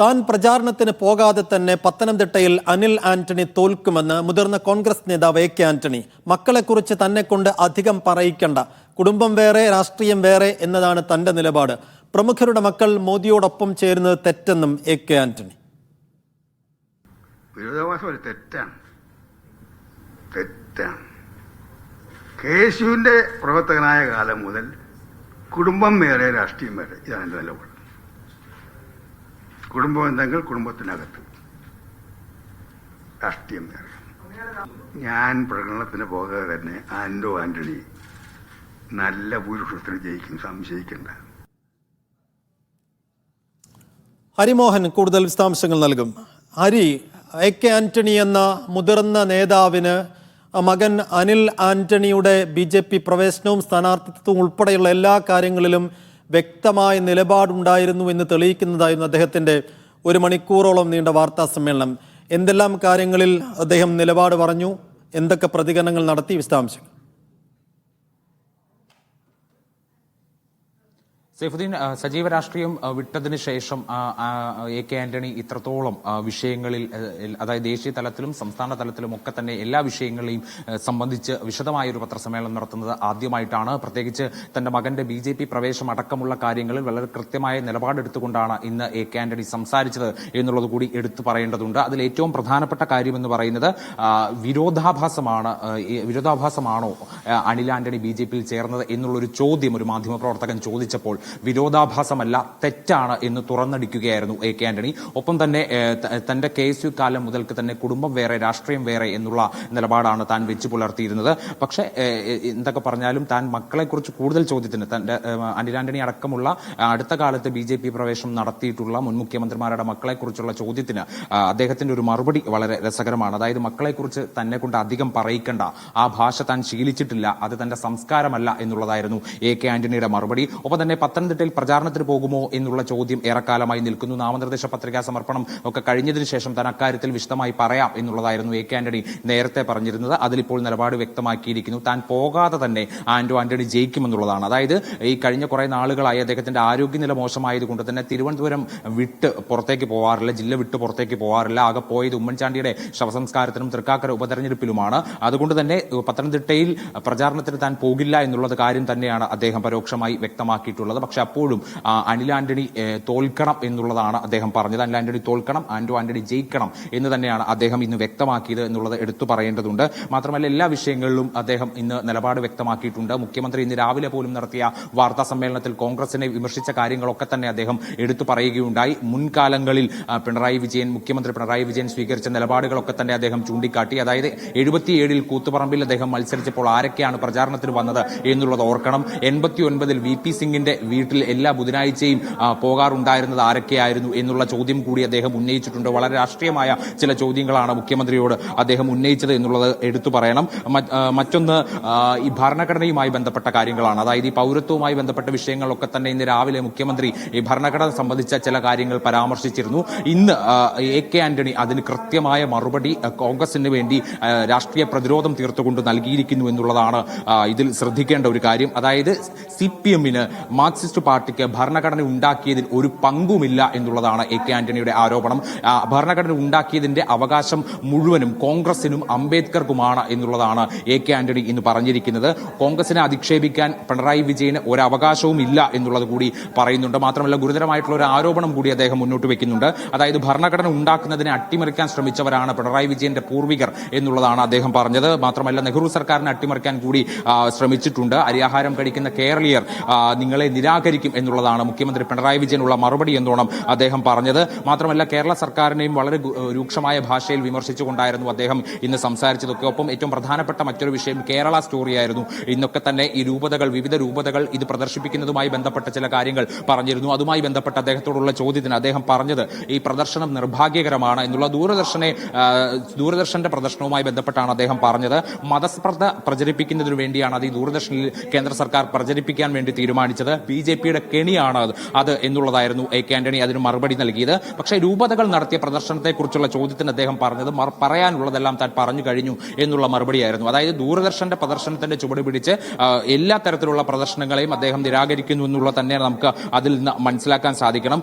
താൻ പ്രചാരണത്തിന് പോകാതെ തന്നെ പത്തനംതിട്ടയിൽ അനിൽ ആന്റണി തോൽക്കുമെന്ന് മുതിർന്ന കോൺഗ്രസ് നേതാവ് എ കെ ആന്റണി. മക്കളെക്കുറിച്ച് തന്നെ കൊണ്ട് അധികം പറയിക്കണ്ട, കുടുംബം വേറെ രാഷ്ട്രീയം വേറെ എന്നതാണ് തന്റെ നിലപാട്. പ്രമുഖരുടെ മക്കൾ മോദിയോടൊപ്പം ചേരുന്നത് തെറ്റെന്നും എ കെ ആന്റണി. കേശുവിന്റെ പ്രവർത്തകനായ കാലം മുതൽ കുടുംബം വേറെ രാഷ്ട്രീയം വേറെ, ഇതാണ് എന്റെ നിലപാട്. കുടുംബം എന്തെങ്കിൽ കുടുംബത്തിനകത്ത്, രാഷ്ട്രീയം വേറെ. ഞാൻ പ്രകടനത്തിന് പോകാതെ തന്നെ ആന്റണി നല്ല ഭൂരിപക്ഷത്തിന് ജയിക്കും, സംശയിക്കേണ്ട. ഹരിമോഹൻ കൂടുതൽ വിശദാംശങ്ങൾ നൽകും. ഹരി, എ കെ ആന്റണി എന്ന മുതിർന്ന നേതാവിന് മകൻ അനിൽ ആന്റണിയുടെ BJP പ്രവേശനവും സ്ഥാനാർത്ഥിത്വവും ഉൾപ്പെടെയുള്ള എല്ലാ കാര്യങ്ങളിലും വ്യക്തമായ നിലപാടുണ്ടായിരുന്നു എന്ന് തെളിയിക്കുന്നതായിരുന്നു അദ്ദേഹത്തിൻ്റെ 1 മണിക്കൂറോളം നീണ്ട വാർത്താ സമ്മേളനം. എന്തെല്ലാം കാര്യങ്ങളിൽ അദ്ദേഹം നിലപാട് പറഞ്ഞു, എന്തൊക്കെ പ്രതികരണങ്ങൾ നടത്തി, വിശദാംശങ്ങൾ. സൈഫുദ്ദീൻ, സജീവ രാഷ്ട്രീയം വിട്ടതിന് ശേഷം എ കെ ആന്റണി ഇത്രത്തോളം വിഷയങ്ങളിൽ, അതായത് ദേശീയ തലത്തിലും സംസ്ഥാന തലത്തിലും ഒക്കെ തന്നെ എല്ലാ വിഷയങ്ങളെയും സംബന്ധിച്ച് വിശദമായൊരു പത്രസമ്മേളനം നടത്തുന്നത് ആദ്യമായിട്ടാണ്. പ്രത്യേകിച്ച് തന്റെ മകന്റെ BJP പ്രവേശം അടക്കമുള്ള കാര്യങ്ങളിൽ വളരെ കൃത്യമായ നിലപാടെടുത്തുകൊണ്ടാണ് ഇന്ന് എ കെ ആന്റണി സംസാരിച്ചത് എന്നുള്ളത് കൂടി എടുത്തു പറയേണ്ടതുണ്ട്. അതിൽ ഏറ്റവും പ്രധാനപ്പെട്ട കാര്യമെന്ന് പറയുന്നത് വിരോധാഭാസമാണോ അനിൽ ആന്റണി BJPയിൽ ചേർന്നത് എന്നുള്ളൊരു ചോദ്യം ഒരു മാധ്യമപ്രവർത്തകൻ ചോദിച്ചപ്പോൾ വിരോധാഭാസമല്ല, തെറ്റാണ് എന്ന് തുറന്നടിക്കുകയായിരുന്നു എ കെ ആന്റണി. ഒപ്പം തന്നെ തന്റെ KSU കാലം മുതൽക്ക് തന്നെ കുടുംബം വേറെ രാഷ്ട്രീയം വേറെ എന്നുള്ള നിലപാടാണ് താൻ വെച്ചു പുലർത്തിയിരുന്നത്. പക്ഷേ എന്തൊക്കെ പറഞ്ഞാലും താൻ മക്കളെക്കുറിച്ച് കൂടുതൽ ചോദ്യത്തിന്, തന്റെ അനിൽ ആന്റണി അടക്കമുള്ള അടുത്ത കാലത്ത് BJP പ്രവേശം നടത്തിയിട്ടുള്ള മുൻ മുഖ്യമന്ത്രിമാരുടെ മക്കളെക്കുറിച്ചുള്ള ചോദ്യത്തിന് അദ്ദേഹത്തിന്റെ ഒരു മറുപടി വളരെ രസകരമാണ്. അതായത് മക്കളെക്കുറിച്ച് തന്നെ കൊണ്ട് അധികം പറയിക്കണ്ട, ആ ഭാഷ താൻ ശീലിച്ചിട്ടില്ല, അത് തന്റെ സംസ്കാരമല്ല എന്നുള്ളതായിരുന്നു എ കെ ആന്റണിയുടെ മറുപടി. ഒപ്പം തന്നെ പത്തനംതിട്ടയിൽ പ്രചാരണത്തിന് പോകുമോ എന്നുള്ള ചോദ്യം ഏറെക്കാലമായി നിൽക്കുന്നു. നാമനിർദ്ദേശ പത്രികാ സമർപ്പണം ഒക്കെ കഴിഞ്ഞതിന് ശേഷം താൻ അക്കാര്യത്തിൽ വിശദമായി പറയാം എന്നുള്ളതായിരുന്നു എ കെ ആന്റണി നേരത്തെ പറഞ്ഞിരുന്നത്. അതിലിപ്പോൾ നിലപാട് വ്യക്തമാക്കിയിരിക്കുന്നു. താൻ പോകാതെ തന്നെ ആന്റണി ജയിക്കുമെന്നുള്ളതാണ്. അതായത് ഈ കഴിഞ്ഞ കുറെ നാളുകളായി അദ്ദേഹത്തിന്റെ ആരോഗ്യനില മോശമായതുകൊണ്ട് തന്നെ തിരുവനന്തപുരം വിട്ട് പുറത്തേക്ക് പോവാറില്ല, ജില്ല വിട്ട് പുറത്തേക്ക് പോവാറില്ല. ആകെ പോയത് ഉമ്മൻചാണ്ടിയുടെ ശവസംസ്കാരത്തിനും തൃക്കാക്കര ഉപതെരഞ്ഞെടുപ്പിലുമാണ്. അതുകൊണ്ട് തന്നെ പത്തനംതിട്ടയിൽ പ്രചാരണത്തിന് താൻ പോകില്ല എന്നുള്ളത് കാര്യം തന്നെയാണ് അദ്ദേഹം പരോക്ഷമായി വ്യക്തമാക്കിയിട്ടുള്ളത്. പക്ഷെ അപ്പോഴും അനിൽ ആന്റണി തോൽക്കണം എന്നുള്ളതാണ് അദ്ദേഹം പറഞ്ഞത്. അനിൽ ആന്റണി തോൽക്കണം, ആന്റണി ജയിക്കണം എന്ന് തന്നെയാണ് അദ്ദേഹം ഇന്ന് വ്യക്തമാക്കിയത് എന്നുള്ളത് എടുത്തു പറയേണ്ടതുണ്ട്. മാത്രമല്ല എല്ലാ വിഷയങ്ങളിലും അദ്ദേഹം ഇന്ന് നിലപാട് വ്യക്തമാക്കിയിട്ടുണ്ട്. മുഖ്യമന്ത്രി ഇന്ന് രാവിലെ പോലും നടത്തിയ വാർത്താ സമ്മേളനത്തിൽ കോൺഗ്രസിനെ വിമർശിച്ച കാര്യങ്ങളൊക്കെ തന്നെ അദ്ദേഹം എടുത്തു പറയുകയുണ്ടായി. മുൻകാലങ്ങളിൽ മുഖ്യമന്ത്രി പിണറായി വിജയൻ സ്വീകരിച്ച നിലപാടുകളൊക്കെ തന്നെ അദ്ദേഹം ചൂണ്ടിക്കാട്ടി. അതായത് 77-ൽ കൂത്തുപറമ്പിൽ അദ്ദേഹം മത്സരിച്ചപ്പോൾ ആരൊക്കെയാണ് പ്രചാരണത്തിന് വന്നത് എന്നുള്ളത് ഓർക്കണം. 89-ൽ VP സിംഗിന്റെ വീട്ടിൽ എല്ലാ ബുധനാഴ്ചയും പോകാറുണ്ടായിരുന്നത് ആരൊക്കെയായിരുന്നു എന്നുള്ള ചോദ്യം കൂടി അദ്ദേഹം ഉന്നയിച്ചിട്ടുണ്ട്. വളരെ രാഷ്ട്രീയമായ ചില ചോദ്യങ്ങളാണ് മുഖ്യമന്ത്രിയോട് അദ്ദേഹം ഉന്നയിച്ചത് എന്നുള്ളത് എടുത്തു പറയണം. മറ്റൊന്ന് ഈ ഭരണഘടനയുമായി ബന്ധപ്പെട്ട കാര്യങ്ങളാണ്. അതായത് ഈ പൗരത്വവുമായി ബന്ധപ്പെട്ട വിഷയങ്ങളൊക്കെ തന്നെ ഇന്ന് രാവിലെ മുഖ്യമന്ത്രി ഈ ഭരണഘടന സംബന്ധിച്ച ചില കാര്യങ്ങൾ പരാമർശിച്ചിരുന്നു. ഇന്ന് എ കെ ആന്റണി അതിന് കൃത്യമായ മറുപടി കോൺഗ്രസിന് വേണ്ടി രാഷ്ട്രീയ പ്രതിരോധം തീർത്തുകൊണ്ട് നൽകിയിരിക്കുന്നു എന്നുള്ളതാണ് ഇതിൽ ശ്രദ്ധിക്കേണ്ട ഒരു കാര്യം. അതായത് CPM-ന് മാർക്സിസ്റ്റ് പാർട്ടിക്ക് ഭരണഘടന ഉണ്ടാക്കിയതിൽ ഒരു പങ്കുമില്ല എന്നുള്ളതാണ് എ കെ ആന്റണിയുടെ ആരോപണം. ഭരണഘടന ഉണ്ടാക്കിയതിന്റെ അവകാശം മുഴുവനും കോൺഗ്രസിനും അംബേദ്കർക്കുമാണ് എന്നുള്ളതാണ് എ കെ ആന്റണി ഇന്ന് പറഞ്ഞിരിക്കുന്നത്. കോൺഗ്രസിനെ അധിക്ഷേപിക്കാൻ പിണറായി വിജയന് ഒരു അവകാശവും ഇല്ല എന്നുള്ളത് കൂടി പറയുന്നുണ്ട്. മാത്രമല്ല ഗുരുതരമായിട്ടുള്ള ഒരു ആരോപണം കൂടി അദ്ദേഹം മുന്നോട്ട് വെക്കുന്നുണ്ട്. അതായത് ഭരണഘടന ഉണ്ടാക്കുന്നതിനെ അട്ടിമറിക്കാൻ ശ്രമിച്ചവരാണ് പിണറായി വിജയന്റെ പൂർവികർ എന്നുള്ളതാണ് അദ്ദേഹം പറഞ്ഞത്. മാത്രമല്ല നെഹ്റു സർക്കാരിനെ അട്ടിമറിക്കാൻ കൂടി ശ്രമിച്ചിട്ടുണ്ട്. അരിയാഹാരം കഴിക്കുന്ന കേരളീയർ നിങ്ങളെ നിരാകരിക്കും എന്നുള്ളതാണ് മുഖ്യമന്ത്രി പിണറായി വിജയനുള്ള മറുപടി എന്നോണം അദ്ദേഹം പറഞ്ഞത്. മാത്രമല്ല കേരള സർക്കാരിനെയും വളരെ രൂക്ഷമായ ഭാഷയിൽ വിമർശിച്ചുകൊണ്ടായിരുന്നു അദ്ദേഹം ഇന്ന് സംസാരിച്ചതൊക്കെ. ഒപ്പം ഏറ്റവും പ്രധാനപ്പെട്ട മറ്റൊരു വിഷയം കേരള സ്റ്റോറിയായിരുന്നു. ഇന്നൊക്കെ തന്നെ ഈ വിവിധ രൂപതകൾ ഇത് പ്രദർശിപ്പിക്കുന്നതുമായി ബന്ധപ്പെട്ട ചില കാര്യങ്ങൾ പറഞ്ഞിരുന്നു. അതുമായി ബന്ധപ്പെട്ട അദ്ദേഹത്തോടുള്ള ചോദ്യത്തിന് അദ്ദേഹം പറഞ്ഞത് ഈ പ്രദർശനം നിർഭാഗ്യകരമാണ് എന്നുള്ള ദൂരദർശന്റെ പ്രദർശനവുമായി ബന്ധപ്പെട്ടാണ് അദ്ദേഹം പറഞ്ഞത്. മതസ്പർദ്ധ പ്രചരിപ്പിക്കുന്നതിനു വേണ്ടിയാണ് അത് ഈ ദൂരദർശനിൽ കേന്ദ്ര സർക്കാർ പ്രചരിപ്പിക്കാൻ വേണ്ടി തീരുമാനിച്ചത്. BJPയുടെ കെണിയാണ് അത് എന്നുള്ളതായിരുന്നു എ കെ ആന്റണി അതിന് മറുപടി നൽകിയത്. പക്ഷേ രൂപതകൾ നടത്തിയ പ്രദർശനത്തെക്കുറിച്ചുള്ള ചോദ്യത്തിന് അദ്ദേഹം പറഞ്ഞത് പറയാനുള്ളതെല്ലാം താൻ പറഞ്ഞു കഴിഞ്ഞു എന്നുള്ള മറുപടിയായിരുന്നു. അതായത് ദൂരദർശന്റെ പ്രദർശനത്തിന്റെ ചുവട് പിടിച്ച് എല്ലാ തരത്തിലുള്ള പ്രദർശനങ്ങളെയും അദ്ദേഹം നിരാകരിക്കുന്നു എന്നുള്ള തന്നെ നമുക്ക് അതിൽ നിന്ന് മനസ്സിലാക്കാൻ സാധിക്കണം.